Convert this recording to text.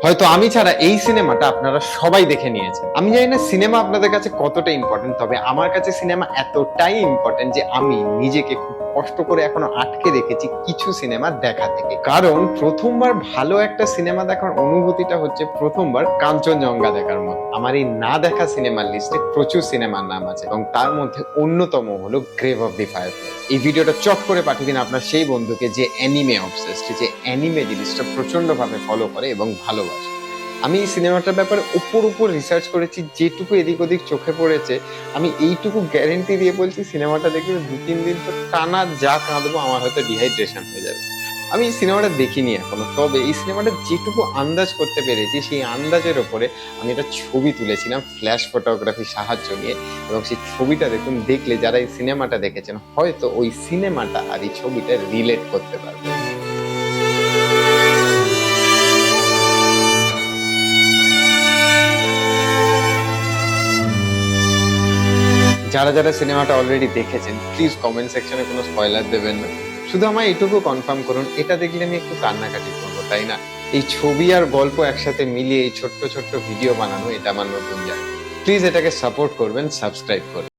হয়তো আমি ছাড়া এই সিনেমাটা আপনারা সবাই দেখে নিয়েছেন। আমি জানি না সিনেমা আপনাদের কাছে কতটা ইম্পর্টেন্ট, তবে আমার কাছে সিনেমা এতটাই ইম্পর্টেন্ট যে আমি নিজেকে খুব কষ্ট করে এখনো আটকে রেখেছি কিছু সিনেমা দেখা থেকে। কারণ প্রথমবার ভালো একটা সিনেমা দেখার অনুভূতিটা হচ্ছে প্রথমবার কাঞ্চনজঙ্ঘা দেখার মতো। আমার এই না দেখা সিনেমার লিস্টে প্রচুর সিনেমার নাম আছে এবং তার মধ্যে অন্যতম হলো গ্রেভ অফ দি ফায়ারফ্লাই। এই ভিডিওটা চট করে পাঠিয়ে দিন আপনার সেই বন্ধুকে যে অ্যানিমে অবসেসড, যে অ্যানিমে জিনিসটা প্রচন্ড ভাবে ফলো করে এবং ভালোবাসে। আমি এই সিনেমাটার ব্যাপারে উপর রিসার্চ করেছি, যেটুকু এদিক ওদিক চোখে পড়েছে আমি এইটুকু গ্যারেন্টি দিয়ে বলছি, সিনেমাটা দেখলে 2-3 দিন তো টানা যা কাঁদবো, আমার হয়তো ডিহাইড্রেশন হয়ে যাবে। আমি এই সিনেমাটা দেখিনি এখনো, তবে এই সিনেমাটা যেটুকু আন্দাজ করতে পেরেছি সেই আন্দাজের ওপরে আমি একটা ছবি তুলেছিলাম ফ্ল্যাশ ফটোগ্রাফির সাহায্য নিয়ে, এবং সেই ছবিটা দেখুন, দেখলে যারা এই সিনেমাটা দেখেছেন হয়তো ওই সিনেমাটা আর এই ছবিটা রিলেট করতে পারবে। যারা সিনেমাটা অলরেডি দেখেছেন প্লিজ কমেন্ট সেকশনে কোনো স্পয়লার দেবেন না। শুধু আমায় এটুকু কনফার্ম করুন, এটা দেখলে আমি একটু কান্নাকাটি করবো, তাই না? এই ছবি আর গল্প একসাথে মিলিয়ে এই ছোট্ট ভিডিও বানানো, এটা আমার নতুন জার্নি। প্লিজ এটাকে সাপোর্ট করবেন, সাবস্ক্রাইব করবেন।